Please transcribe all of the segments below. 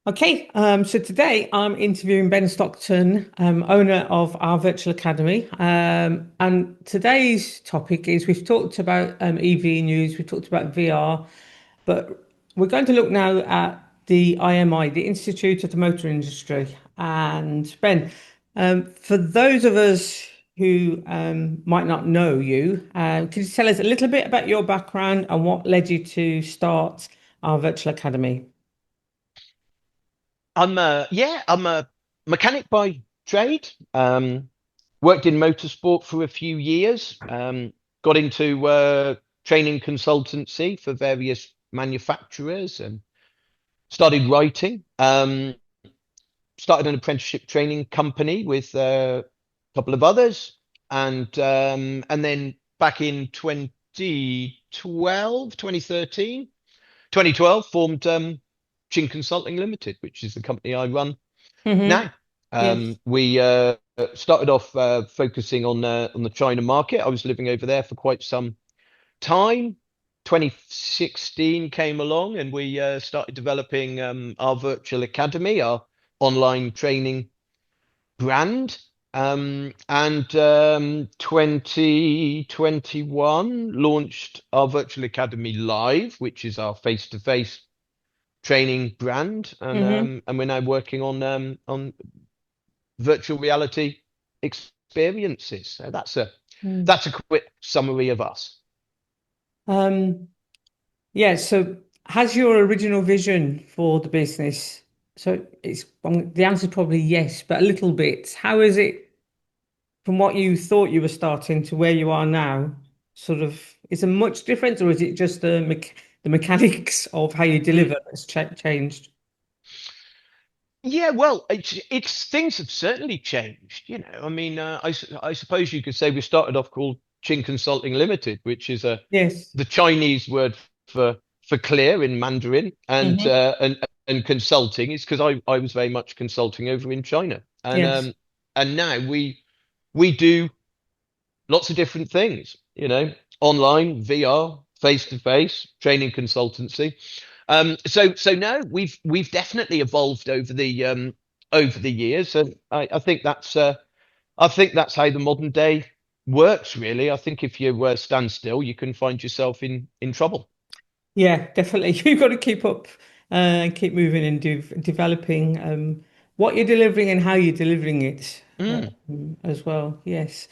Okay, so today I'm interviewing Ben Stockton, owner of our virtual academy. And today's topic is we've talked about EV news, we've talked about VR, but we're going to look now at the IMI, the Institute of the Motor Industry. And Ben, for those of us who might not know you, could you tell us a little bit about your background and what led you to start our virtual academy? I'm a mechanic by trade. Worked in motorsport for a few years. Got into training consultancy for various manufacturers and started writing. Started an apprenticeship training company with a couple of others, and then back in 2012, formed Chin Consulting Limited, which is the company I run Hmm. now. Yes. We started off focusing on the China market. I was living over there for quite some time. 2016 came along, and we started developing our virtual academy, our online training brand. And 2021 launched our virtual academy live, which is our face-to-face training brand, and we're now working on virtual reality experiences. So Hmm. that's a quick summary of us. Um, yeah, so has your original vision for the business? So the answer is probably yes, but a little bit. How is it from what you thought you were starting to where you are now? Sort of, is there much difference, or is it just the mechanics of how you Mm. deliver that's changed? Yeah, well, it's things have certainly changed. I mean, I suppose you could say we started off called Chin Consulting Limited, which is Yes. the Chinese word for clear in Mandarin, and Hmm. and consulting is because I was very much consulting over in China, Yes. and now we do lots of different things, online, VR, face to face, training consultancy. So no, we've definitely evolved over the years, and I think that's how the modern day works, really. I think if you stand still, you can find yourself in trouble. Yeah, definitely. You've got to keep up and keep moving and developing what you're delivering and how you're delivering it Mm. as well. Yes.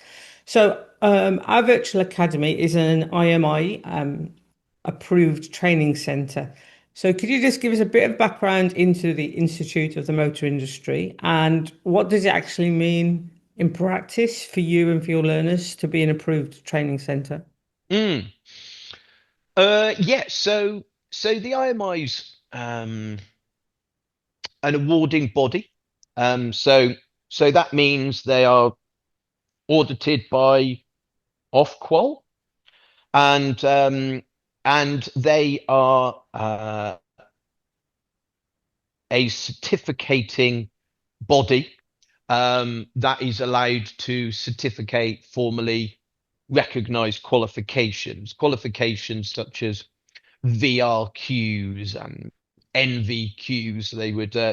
So our virtual academy is an IMI approved training center. So could you just give us a bit of background into the Institute of the Motor Industry and what does it actually mean in practice for you and for your learners to be an approved training center? Mm. Yeah, so the IMI's an awarding body. So that means they are audited by Ofqual, and they are a certificating body that is allowed to certificate formally recognized qualifications such as VRQs and NVQs.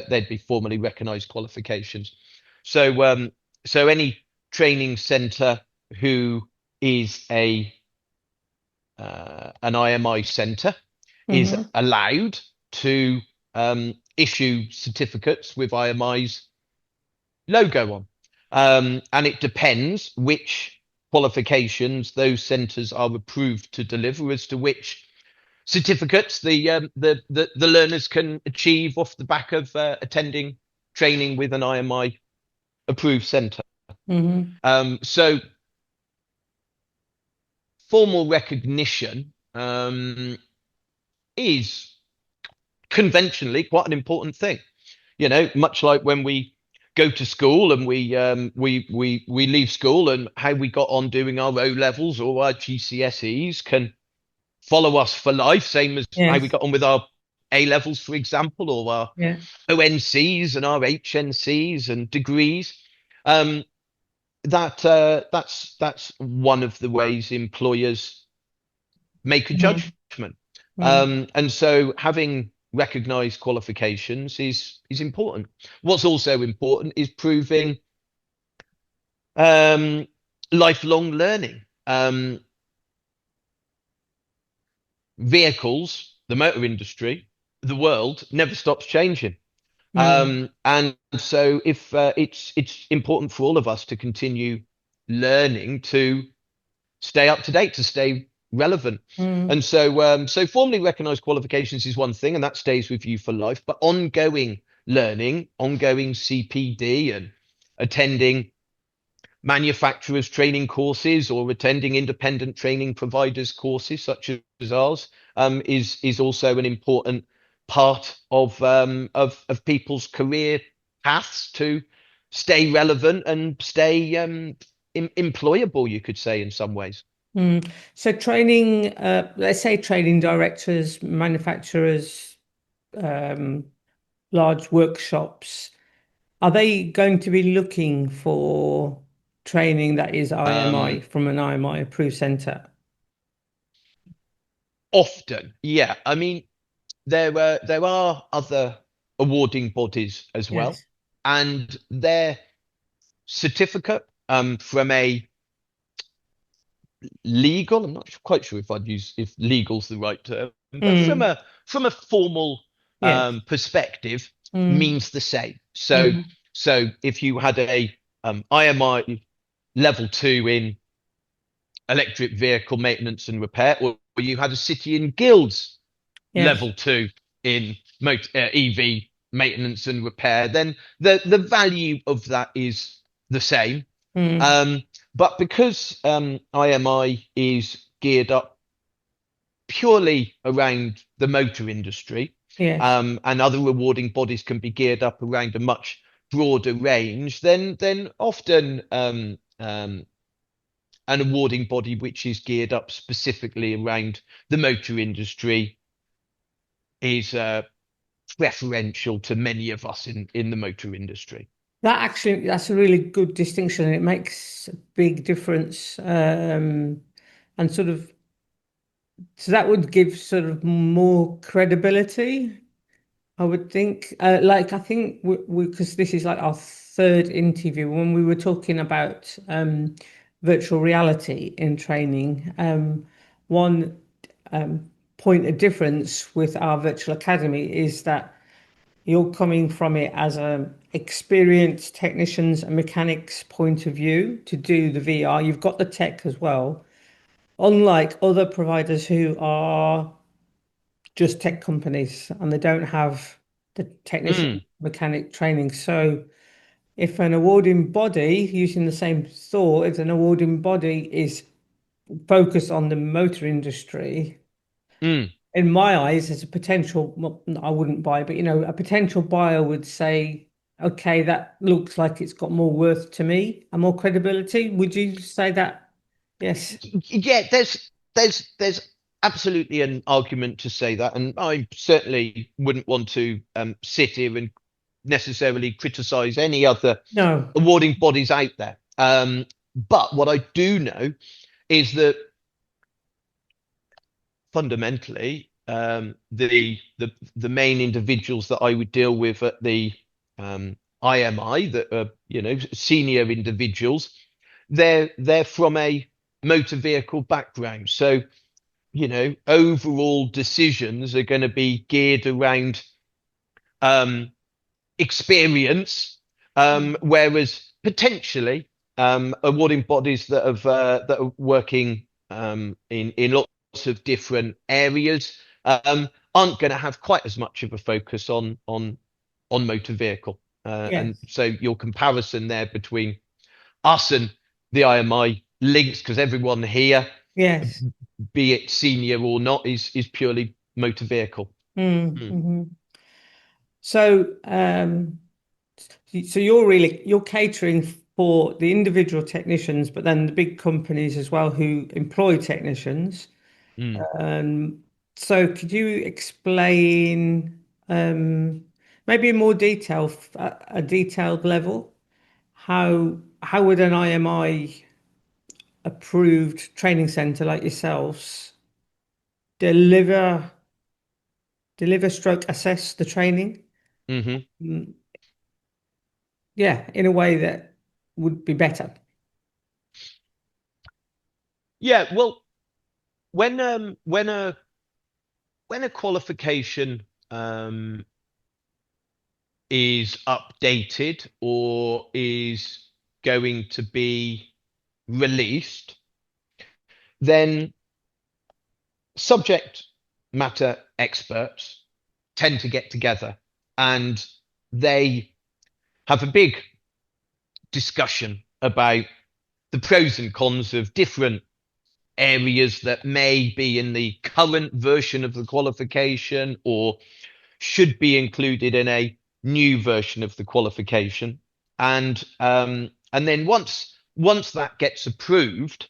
They'd be formally recognized qualifications. So any training center who is a an IMI center is Hmm. allowed to issue certificates with IMI's logo on. And it depends which qualifications those centres are approved to deliver as to which certificates the learners can achieve off the back of attending training with an IMI approved centre. Hmm. So formal recognition is conventionally quite an important thing. Much like when we go to school and we leave school, and how we got on doing our O levels or our GCSEs can follow us for life, same as how we Yes. got on with our A levels, for example, or our Yeah. ONCs and our HNCs and degrees. Um, that's one of the ways employers make a Mhm. judgment. Mm. And so having recognized qualifications is important. What's also important is proving um, lifelong learning. Vehicles, the motor industry, the world never stops changing. Mm, And so if it's important for all of us to continue learning to stay up to date, to stay relevant. mm, And so so formally recognized qualifications is one thing, and that stays with you for life. But ongoing learning, ongoing CPD, and attending manufacturers training courses or attending independent training providers courses such as ours is also an important part of people's career paths to stay relevant and stay employable, you could say, in some ways. mm. So training, let's say training directors, manufacturers, um, large workshops, are they going to be looking for training that is IMI Um, from an IMI approved centre? Often, yeah. I mean, there are other awarding bodies as well, Yes. and their certificate from a legal, I'm not quite sure if I'd use if legal's the right term, but Mm, from a formal yes. perspective, Mm, means the same. So mm, so if you had a IMI level two in electric vehicle maintenance and repair, or you had a City and Guilds yes. level two in EV maintenance and repair, then the value of that is the same. Mm, Um, but because IMI is geared up purely around the motor industry, yes. and other rewarding bodies can be geared up around a much broader range, then often an awarding body which is geared up specifically around the motor industry is preferential to many of us in the motor industry. That's a really good distinction, and it makes a big difference. And sort of, so that would give sort of more credibility, I would think. Like I think because this is like our third interview when we were talking about virtual reality in training. One point of difference with our virtual academy is that you're coming from it as a experienced technicians and mechanics point of view to do the VR. You've got the tech as well, unlike other providers who are just tech companies and they don't have the technician Mm, mechanic training. So if an awarding body, using the same thought, if an awarding body is focused on the motor industry, mm. in my eyes, as a potential, well, I wouldn't buy, but a potential buyer would say, okay, that looks like it's got more worth to me and more credibility. Would you say that? Yes. Yeah, there's absolutely an argument to say that, and I certainly wouldn't want to sit here and necessarily criticize any other No. awarding bodies out there. But what I do know is that fundamentally, the main individuals that I would deal with at the IMI, that are senior individuals, they're from a motor vehicle background, so overall decisions are going to be geared around um, experience, whereas potentially awarding bodies that are working in lots of different areas aren't going to have quite as much of a focus on motor vehicle. And Yes. so your comparison there between us and the IMI links, because everyone here, Yes. be it senior or not, is purely motor vehicle. Mm, Mm-hmm. So, so you're catering for the individual technicians, but then the big companies as well who employ technicians. mm. Um, so could you explain, maybe in more detail, a detailed level, how would an IMI approved training center like yourselves deliver deliver stroke assess the training. Hmm. Mm, yeah, in a way that would be better. Yeah, well, when when a qualification is updated or is going to be released, then subject matter experts tend to get together and they have a big discussion about the pros and cons of different areas that may be in the current version of the qualification or should be included in a new version of the qualification. And then once that gets approved,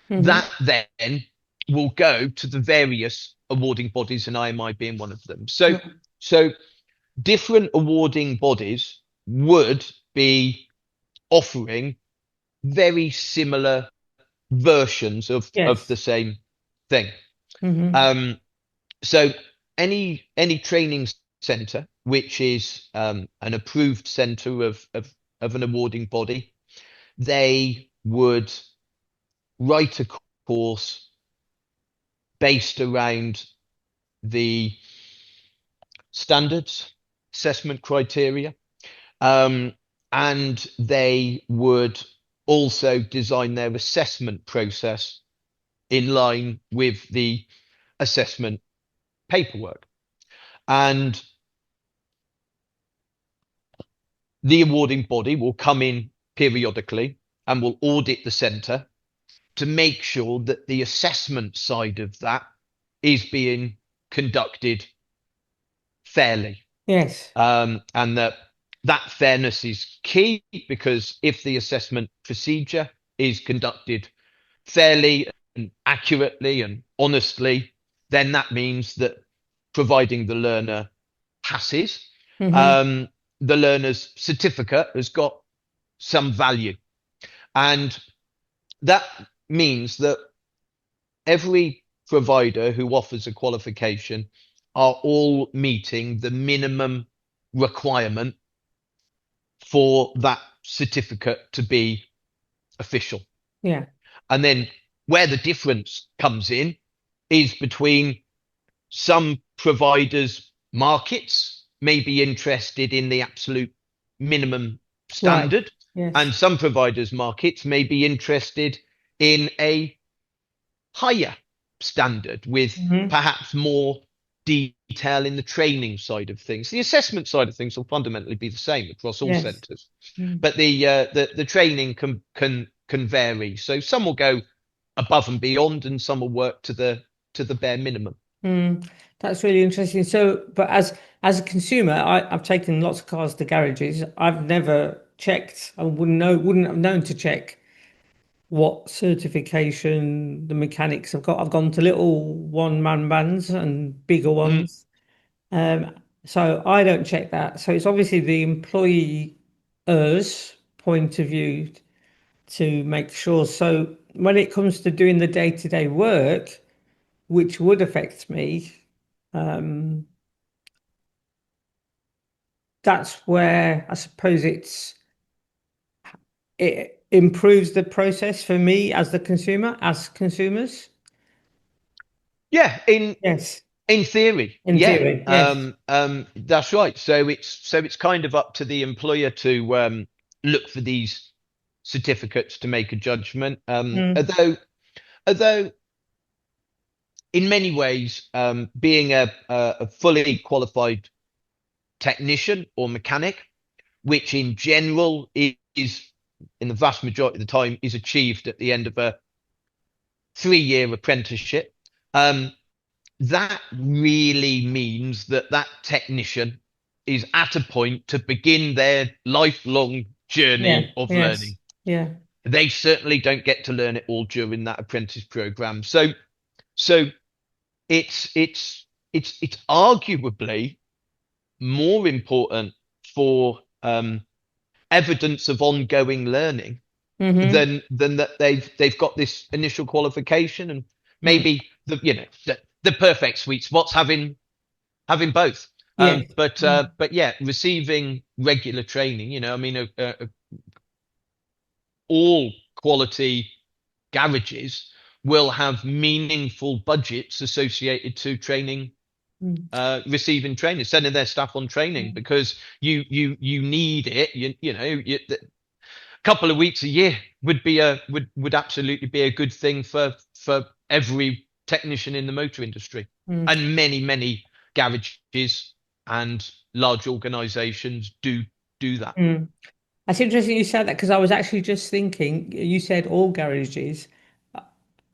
Hmm. that then will go to the various awarding bodies, and IMI being one of them. So different awarding bodies would be offering very similar versions of the Yes. same thing. Hmm. Um, so any training centre which is an approved centre of an awarding body, they would write a course based around the standards assessment criteria, um, and they would also design their assessment process in line with the assessment paperwork. And the awarding body will come in periodically and will audit the centre to make sure that the assessment side of that is being conducted fairly. Yes. And that fairness is key, because if the assessment procedure is conducted fairly and accurately and honestly, then that means that providing the learner passes, Hmm. um, the learner's certificate has got some value. And that means that every provider who offers a qualification are all meeting the minimum requirement for that certificate to be official. Yeah. And then where the difference comes in is between some providers' markets may be interested in the absolute minimum Right. standard, and Yes. some providers' markets may be interested in a higher standard with Hmm. perhaps more detail in the training side of things. The assessment side of things will fundamentally be the same across all Yes. centres, Mm. but the training can vary. So some will go above and beyond, and some will work to the bare minimum. Mm. That's really interesting. So, but as a consumer, I've taken lots of cars to garages. I've never checked. I wouldn't have known to check what certification the mechanics have got. I've gone to little one-man bands and bigger Mm. ones. So I don't check that. So it's obviously the employer's point of view to make sure. So when it comes to doing the day-to-day work, which would affect me, um, that's where I suppose it improves the process for me as the consumer, as consumers. Yeah, Yes, in theory, in yeah. theory, yes. That's right. So it's kind of up to the employer to look for these certificates to make a judgment. Mm, Although in many ways, being a fully qualified technician or mechanic, which in general is in the vast majority of the time is achieved at the end of a 3-year apprenticeship, um, that really means that that technician is at a point to begin their lifelong yeah, journey of yes, learning. yeah. They certainly don't get to learn it all during that apprentice program. So it's arguably more important for evidence of ongoing learning Mm-hmm. than that they've got this initial qualification. And Mm, maybe the perfect sweet spot's having having both. Yes. But yeah, receiving regular training. I mean, all quality garages will have meaningful budgets associated to training, Mm. receiving training, sending their staff on training, Mm. because you need it. A couple of weeks a year would absolutely be a good thing for every technician in the motor industry, Mm. and many garages and large organizations do that. Mm. That's interesting you said that because I was actually just thinking, you said all garages.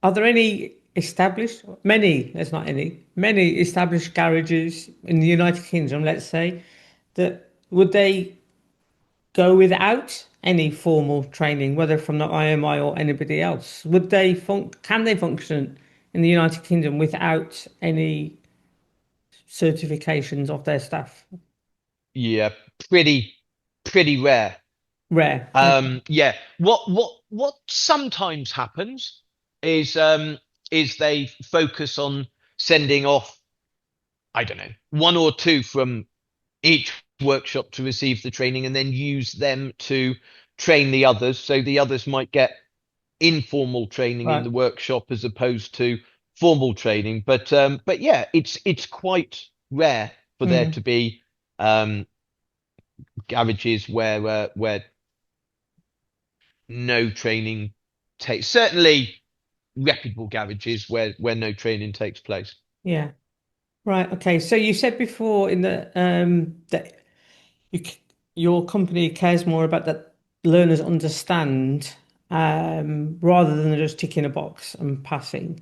Are there any established, many, there's not any, many established garages in the United Kingdom, let's say, that would they go without any formal training, whether from the IMI or anybody else? Can they function in the United Kingdom without any certifications of their staff? Yeah, pretty pretty rare. Rare. Yeah. What sometimes happens is they focus on sending off, I don't know, one or two from each workshop to receive the training, and then use them to train the others. So the others might get informal training in Right. the workshop as opposed to formal training. But yeah, it's quite rare for there Mm. to be um, garages where no training takes. Certainly reputable garages where no training takes place. Yeah. Right. Okay. So you said before in the that you, your company cares more about that learners understand rather than just ticking a box and passing.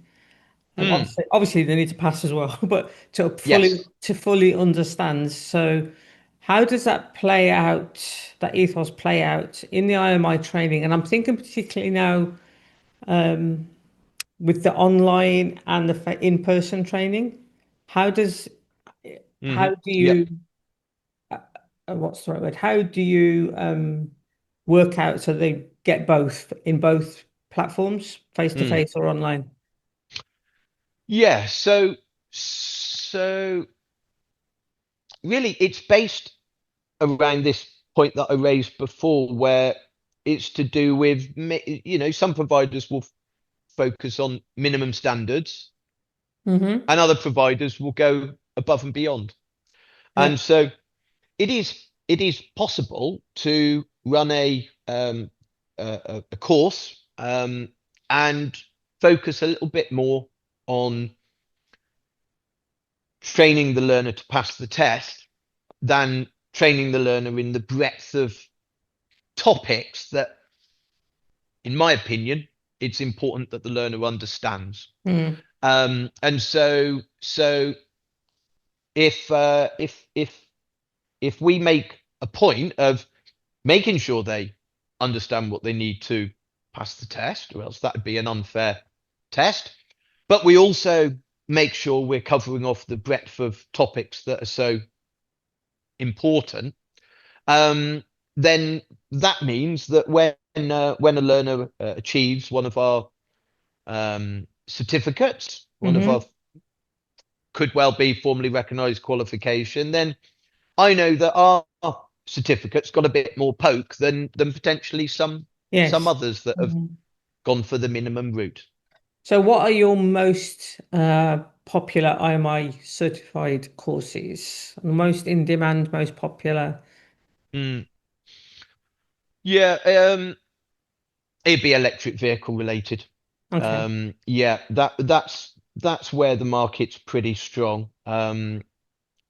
Mm, Obviously they need to pass as well, but yes. to fully understand. So how does that play out, that ethos play out in the IMI training? And I'm thinking particularly now with the online and the in-person training. How does how do Yep. you what's the right word? How do you work out so they get both in both platforms, face to Mm. face or online? Yeah. So really, it's based around this point that I raised before, where it's to do with, some providers will focus on minimum standards, Mm-hmm. and other providers will go above and beyond. Yeah. And so it is possible to run a course, and focus a little bit more on training the learner to pass the test than training the learner in the breadth of topics that, in my opinion, it's important that the learner understands. Mm. And so if we make a point of making sure they understand what they need to pass the test, or else that would be an unfair test. But we also make sure we're covering off the breadth of topics that are so important. Um, then that means that when a learner achieves one of our certificates, one of our Mm-hmm. could well be formally recognised qualification, then I know that our certificate's got a bit more poke than potentially some Yes. others that have Mhm. gone for the minimum route. So what are your most popular IMI certified courses? Most in demand, most popular? Mm. Yeah, it'd be electric vehicle related. Okay. Yeah, that's where the market's pretty strong.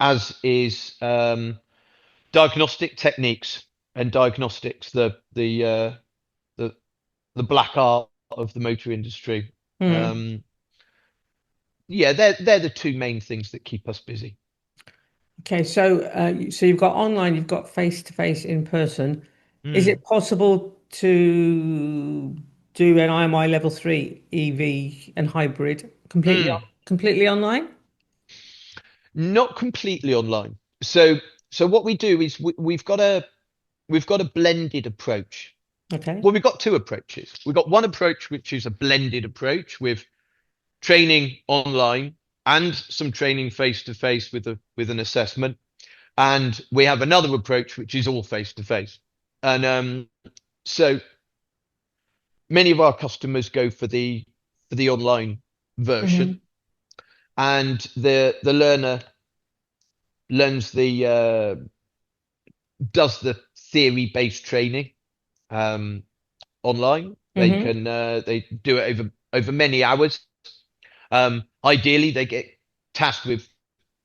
As is diagnostic techniques and diagnostics, the the black art of the motor industry. Hmm. Um, yeah, they're the two main things that keep us busy. Okay, so so you've got online, you've got face to face in person. Is Mm. it possible to do an IMI level three EV and hybrid Mm. completely online? Not completely online. So what we do is we've got a blended approach. Okay. Well, we've got two approaches. We've got one approach which is a blended approach with training online and some training face to face with an assessment. And we have another approach which is all face to face. And so many of our customers go for the online version, Hmm. and the learner learns the does the theory based training online. Hmm. They do it over many hours. Ideally, they get tasked with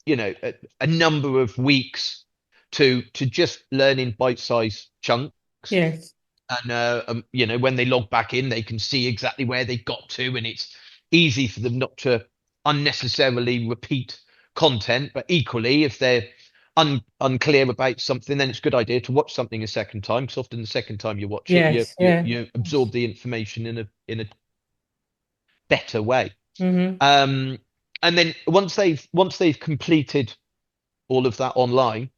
a number of weeks to just learn in bite-sized chunks. Yes. And when they log back in, they can see exactly where they got to, and it's easy for them not to unnecessarily repeat content. But equally, if they're unclear about something, then it's a good idea to watch something a second time, because often the second time you watch it, Yes. Yeah. you absorb the information in a better way. Hmm. Um, and then once they've completed all of that online,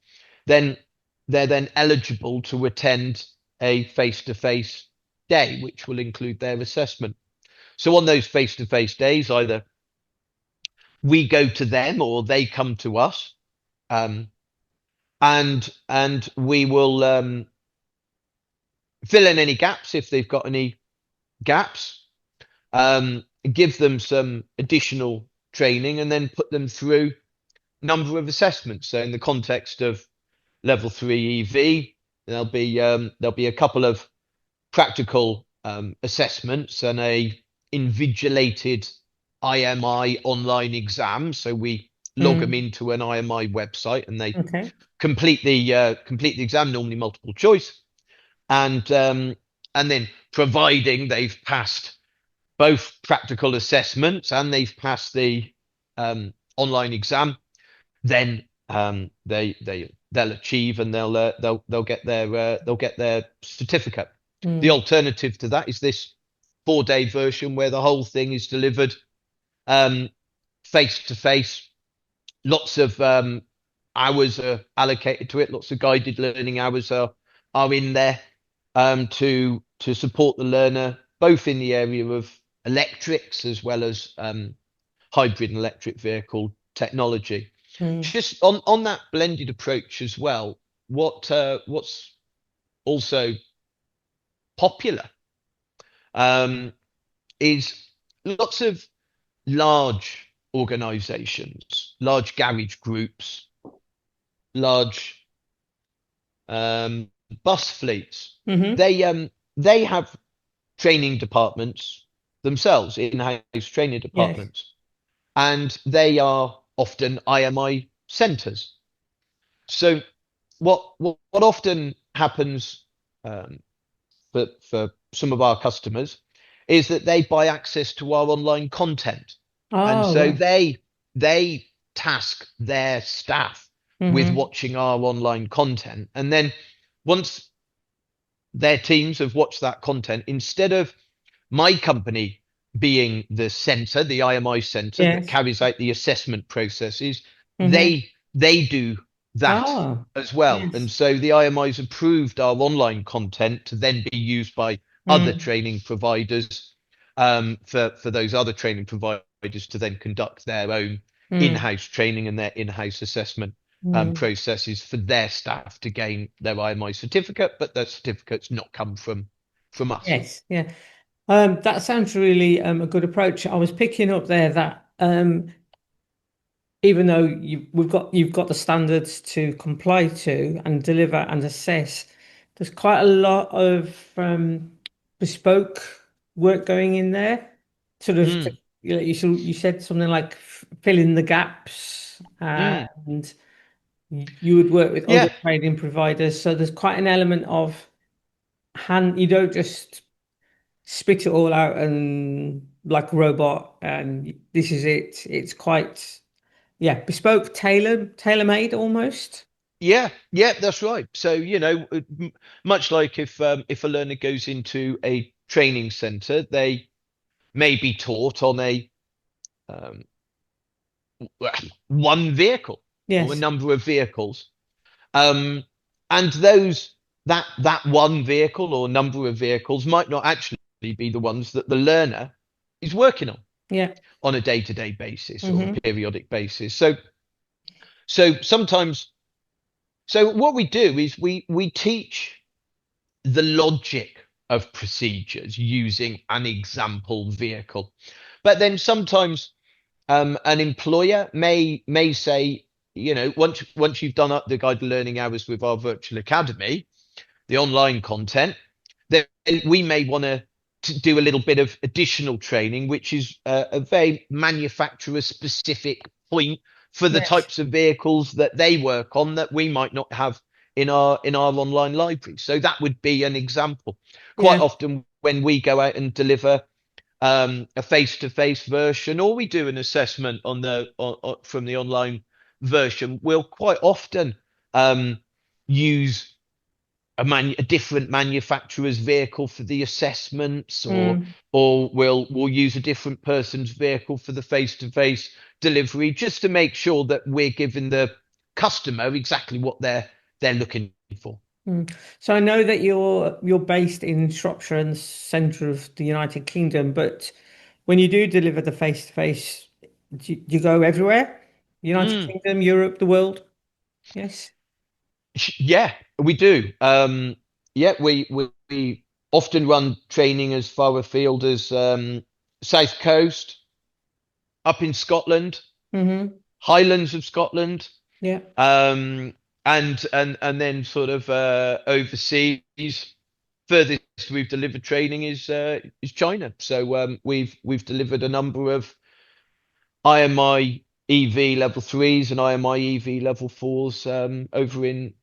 then they're then eligible to attend a face-to-face day, which will include their assessment. So on those face-to-face days, either we go to them or they come to us, um, and we will fill in any gaps if they've got any gaps, give them some additional training, and then put them through a number of assessments. So in the context of level 3 EV, there'll be a couple of practical assessments and a invigilated IMI online exam. So we log them Mm. into an IMI website, and they Okay. complete the exam, normally multiple choice, and then providing they've passed both practical assessments and they've passed the online exam, then they'll achieve, and they'll get their certificate. The Mm. alternative to that is this 4-day version where the whole thing is delivered um, face to face. Lots of hours are allocated to it. Lots of guided learning hours are in there to support the learner, both in the area of electrics as well as hybrid and electric vehicle technology. Mm. Just on that blended approach as well, what's also popular um, is lots of large organizations, large garage groups, large um, bus fleets. Hmm. They have training departments themselves, in-house training Yes. departments, and they are often IMI centers. So what often happens um, for some of our customers is that they buy access to our online content, and Oh, so right. they task their staff with Hmm. watching our online content, and then once their teams have watched that content, instead of my company being the center, the IMI center that Yes. carries out the assessment processes, Hmm. they do that Oh, as well. And yes. so the IMI's approved our online content to then be used by other Mm. training providers, for those other training providers to then conduct their own Mm. in-house training and their in-house assessment Mm. processes for their staff to gain their IMI certificate, but their certificate's not come from us. Yes. Yeah. That sounds really a good approach. I was picking up there that even though you've got the standards to comply to and deliver and assess, there's quite a lot of bespoke work going in there. Sort of, Mm, you said something like fill in the gaps, mm. and you would work with other Yeah, training providers. So there's quite an element of hand. You don't just spit it all out and like a robot, and this is it. It's quite, yeah, bespoke, tailor-made almost. yeah, that's right. So, much like if a learner goes into a training center, they may be taught on a um, one vehicle or a Yes. number of vehicles. Um, and that one vehicle or number of vehicles might not actually be the ones that the learner is working on. Yeah. on a day-to-day basis or a Hmm. periodic basis. So sometimes, so what we do is we teach the logic of procedures using an example vehicle. But then sometimes an employer may say, once you've done up the guided learning hours with our virtual academy, the online content, then we may want to do a little bit of additional training, which is a very manufacturer specific point for the Yes. types of vehicles that they work on that we might not have in our online library. So that would be an example. Quite Yeah. often when we go out and deliver a face-to-face version, or we do an assessment from the online version, we'll quite often use a different manufacturer's vehicle for the assessments, or Mm. we'll use a different person's vehicle for the face-to-face delivery, just to make sure that we're giving the customer exactly what they're looking for. Mm. So I know that you're based in Shropshire in the centre of the United Kingdom, but when you do deliver the face-to-face, do you go everywhere? United Mm. Kingdom, Europe, the world? Yes. Yeah, we do. Yeah, we often run training as far afield as South Coast, up in Scotland, Hmm. Highlands of Scotland, Yeah. um, and then sort of overseas. Furthest we've delivered training is China. So we've delivered a number of IMI EV level threes and IMI EV level fours over in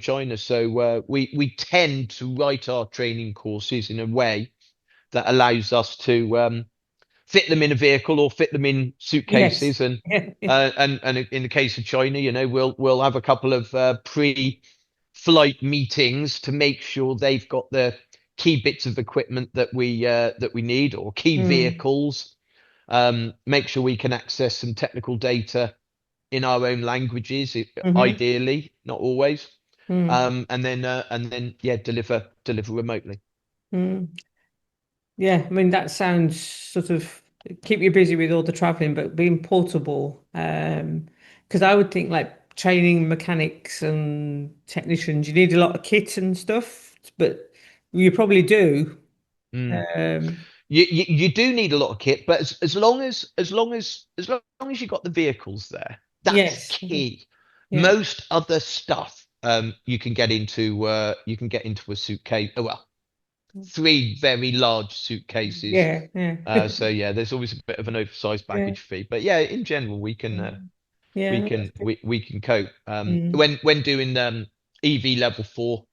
China. So we tend to write our training courses in a way that allows us to fit them in a vehicle or fit them in Yes. suitcases. And Yeah. Yeah. and in the case of China, we'll have a couple of pre-flight meetings to make sure they've got the key bits of equipment that we need, or key Mm. vehicles. Make sure we can access some technical data in our own languages, Hmm. ideally, not always. Mm. And then yeah, deliver remotely. Mm. Yeah, I mean that sounds sort of keep you busy with all the traveling, but being portable. Because I would think like training mechanics and technicians, you need a lot of kit and stuff, but you probably do. Mm. Um, You do need a lot of kit, but as long as you got the vehicles there, that's yes. key. Yeah. Most other stuff, you can get into a suitcase. Oh, well, three very large suitcases. Yeah. Yeah. So yeah, there's always a bit of an oversized Yeah. baggage fee, but yeah, in general, we can Yeah. we No, can that's good. we can cope. Mm. When doing EV level four,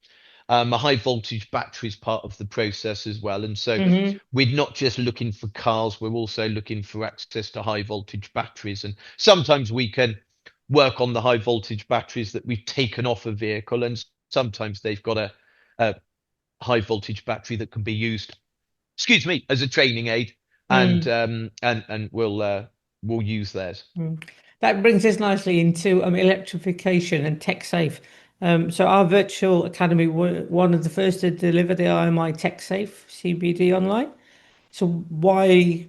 a high voltage battery is part of the process as well. And so Hmm. we're not just looking for cars, we're also looking for access to high voltage batteries. And sometimes we can work on the high voltage batteries that we've taken off a vehicle, and sometimes they've got a high voltage battery that can be used, excuse me, as a training aid, and Mm. we'll use theirs. Mm. That brings us nicely into electrification and tech safe. So our virtual academy were one of the first to deliver the IMI Tech Safe CBD online. So why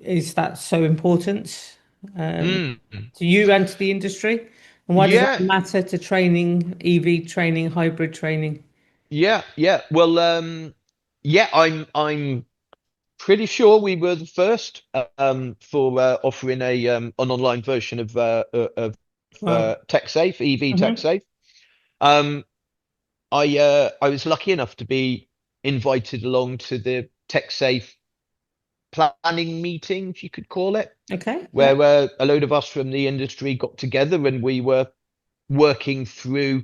is that so important Mm. to you and to the industry? And why does that Yeah, matter to training, EV training, hybrid training? yeah. Well, yeah, I'm pretty sure we were the first for offering an online version of Wow. TechSafe, EV Hmm. TechSafe. Um, I was lucky enough to be invited along to the TechSafe planning meetings, you could call it, Okay. Yeah. where a load of us from the industry got together and we were working through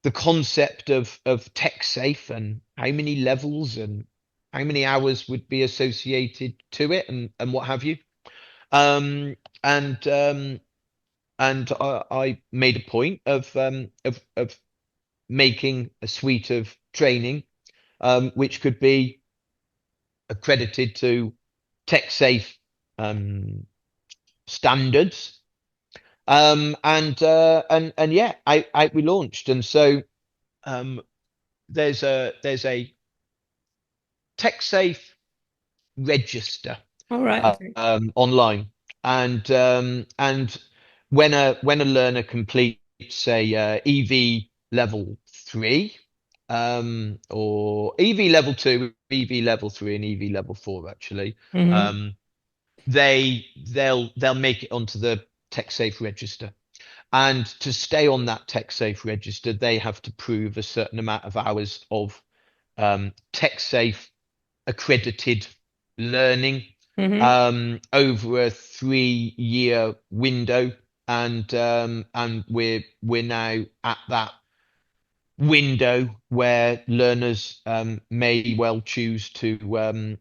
the concept of tech safe, and how many levels and how many hours would be associated to it, and what have you. Um, and I made a point of making a suite of training which could be accredited to tech safe um, standards. And yeah, I we launched. And so um, there's a TechSafe register All right. Okay. online, and when a learner completes say EV level 3, or EV level 2, EV level 3, and EV level 4 actually, Hmm. um, they'll make it onto the tech safe register. And to stay on that tech safe register, they have to prove a certain amount of hours of tech safe accredited learning Hmm. over a 3-year window, and we're now at that window where learners may well choose to Hmm.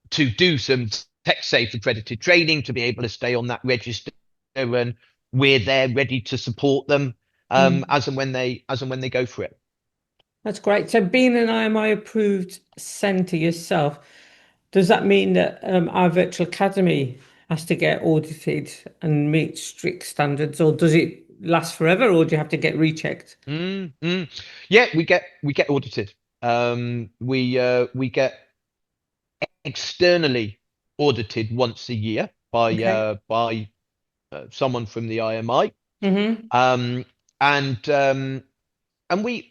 to do some tech safe accredited training to be able to stay on that register, and we're there ready to support them Mm. as and when they go for it. That's great. So, being an IMI approved centre yourself, does that mean that our virtual academy has to get audited and meet strict standards, or does it last forever, or do you have to get rechecked? Mm. Yeah, we get audited. We get externally audited once a year Okay. by someone from the IMI, Hmm. um, and we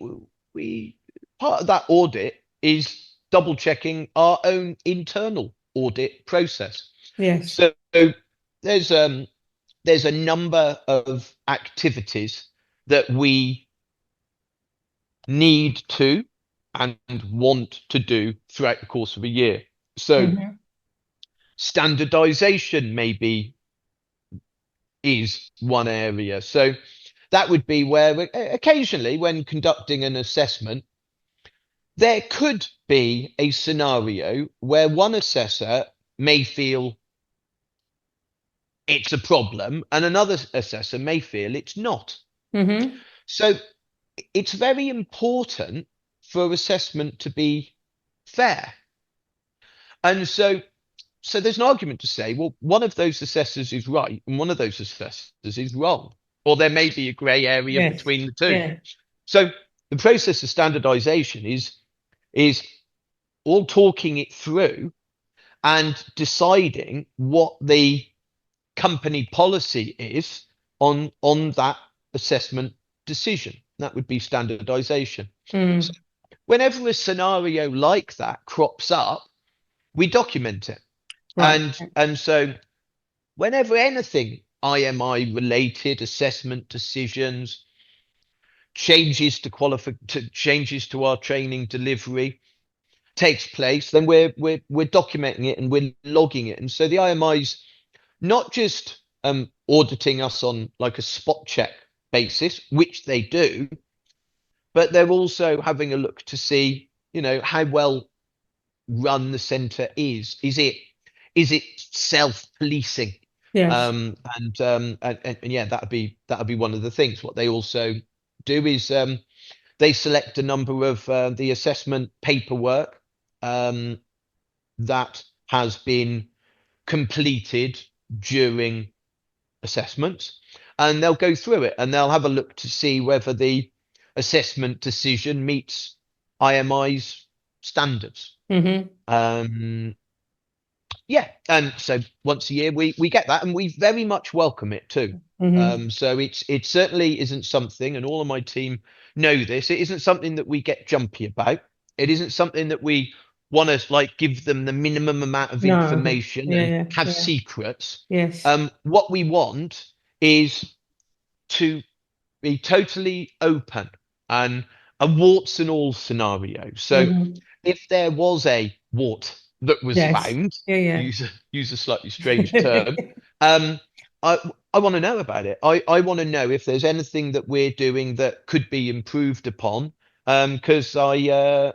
part of that audit is double checking our own internal audit process. Yes. So there's um there's a number of activities that we need to and want to do throughout the course of a year. So Hmm. standardization maybe is one area. So that would be where occasionally when conducting an assessment, there could be a scenario where one assessor may feel it's a problem and another assessor may feel it's not. Hmm. So it's very important for assessment to be fair. And so there's an argument to say, well, one of those assessors is right and one of those assessors is wrong, or there may be a grey area Yes. between the two. Yeah. So the process of standardization is all talking it through and deciding what the company policy is on that assessment decision. That would be standardization. So Mm. whenever a scenario like that crops up, we document it. Right. And so whenever anything IMI related assessment decisions, changes to our training delivery takes place, then we're documenting it and we're logging it. And so the IMI's not just auditing us on like a spot check basis, which they do, but they're also having a look to see, how well run the centre is. Is it self-policing? Yes. And yeah, that'd be one of the things. What they also do is they select a number of the assessment paperwork um, that has been completed during assessments, and they'll go through it and they'll have a look to see whether the assessment decision meets IMI's standards. Hmm. Um, yeah, and so once a year we get that, and we very much welcome it too. Hmm. So it certainly isn't something, and all of my team know this. It isn't something that we get jumpy about. It isn't something that we want to like give them the minimum amount of No. information Yeah. and Yeah. have Yeah. secrets. Yes. What we want is to be totally open and a warts and all scenario. So Hmm. if there was a wart that was Yes. found, Yeah. use a slightly strange term, um, I I want to know about it. I want to know if there's anything that we're doing that could be improved upon. Because I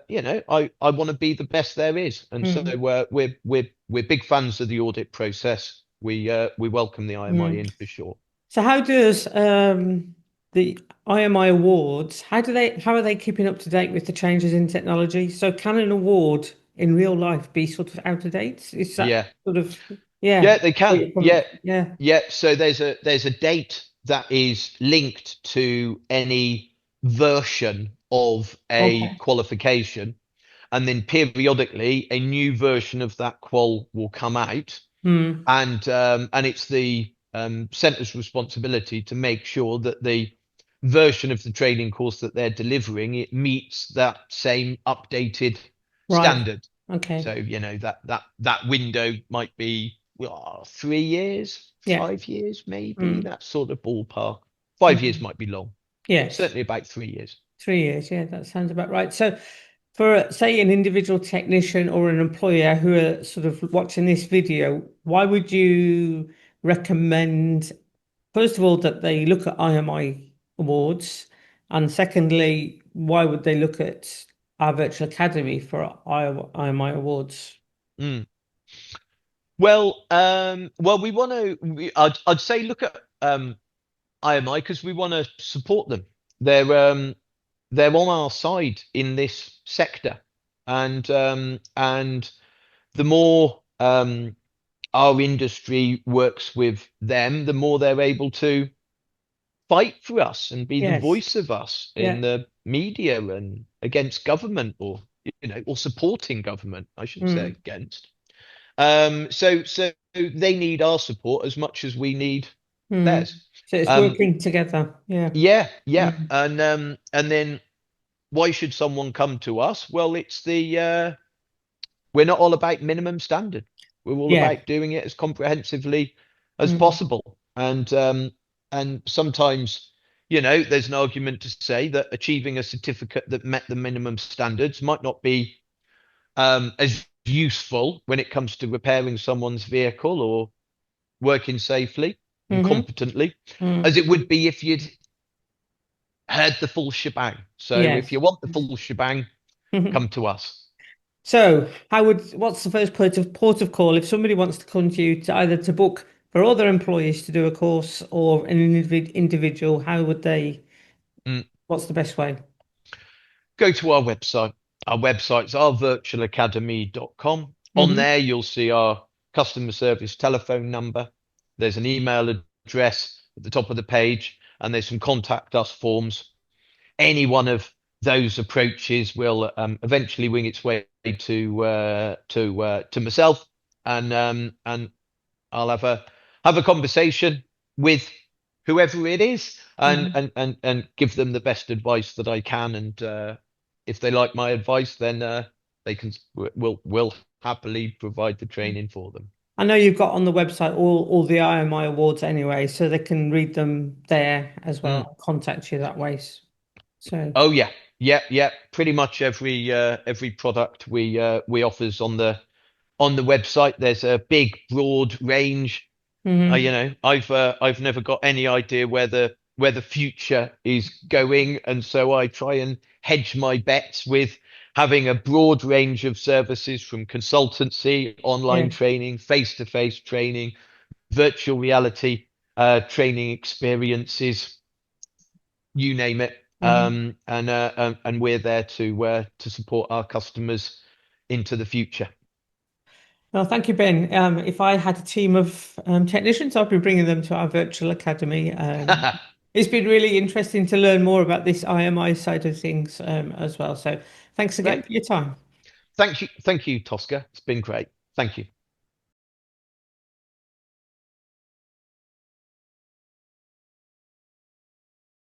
want to be the best there is, and so Yeah. we're big fans of the audit process. We welcome the IMI Mm. in for sure. So how does the IMI awards, how are they keeping up to date with the changes in technology? So can an award in real life be sort of out of date? Is that Yeah, sort of, yeah, yeah, they where can. you're coming Yeah, from? Yeah. yeah. So there's a date that is linked to any version of a Okay. qualification, and then periodically a new version of that qual will come out, Mm. and it's the centre's responsibility to make sure that the version of the training course that they're delivering, it meets that same updated Right. standard. Okay. So that window might be 3 years, Yeah. 5 years, maybe Mm. that sort of ballpark. 5 years Okay. might be long. Yes. Certainly about 3 years. 3 years. Yeah, that sounds about right. So, for say an individual technician or an employer who are sort of watching this video, why would you recommend, first of all, that they look at IMI awards, and secondly, why would they look at our virtual academy for IMI awards? Mm. Well, we want to. I'd say look at IMI because we want to support them. They're on our side in this sector, and the more our industry works with them, the more they're able to fight for us and be the Yes. voice of us in Yeah. the media and against government, or or supporting government, I should say, Mm. against. So they need our support as much as we need Mm. theirs. So it's Um, working together. Yeah. yeah, Mm. and then why should someone come to us? Well, it's the we're not all about minimum standard. We're all Yeah. about doing it as comprehensively as Mm. possible. And sometimes, there's an argument to say that achieving a certificate that met the minimum standards might not be as useful when it comes to repairing someone's vehicle or working safely and Mm-hmm. competently as Mm. it would be if you'd heard the full shebang. So if Yes. you want the full shebang, come to us. So, what's the first port of call if somebody wants to come to you to either to book for other employees to do a course or an individual? How would they? Mm. What's the best way? Go to our website. Our website's ourvirtualacademy.com. On Hmm. there, you'll see our customer service telephone number. There's an email address at the top of the page, and there's some contact us forms. Any one of those approaches will eventually wing its way to myself, and I'll have a conversation with whoever it is, and Hmm. and and and give them the best advice that I can. And if they like my advice, then they can will happily provide the training for them. I know you've got on the website all the IMI awards anyway, so they can read them there as Mm. well. Contact you that way. So, Oh yeah, yeah. Pretty much every product we offers on the website. There's a big broad range. hmm. I've never got any idea where the future is going, and so I try and hedge my bets with having a broad range of services from consultancy, online Yes. training, face-to-face training, virtual reality training experiences, you name it. Hmm. And we're there to support our customers into the future. Well, thank you, Ben. If I had a team of technicians, I'd be bringing them to our virtual academy. It's been really interesting to learn more about this IMI side of things as well. So thanks again Great. for your time. Thank you, Tosca. It's been great. Thank you.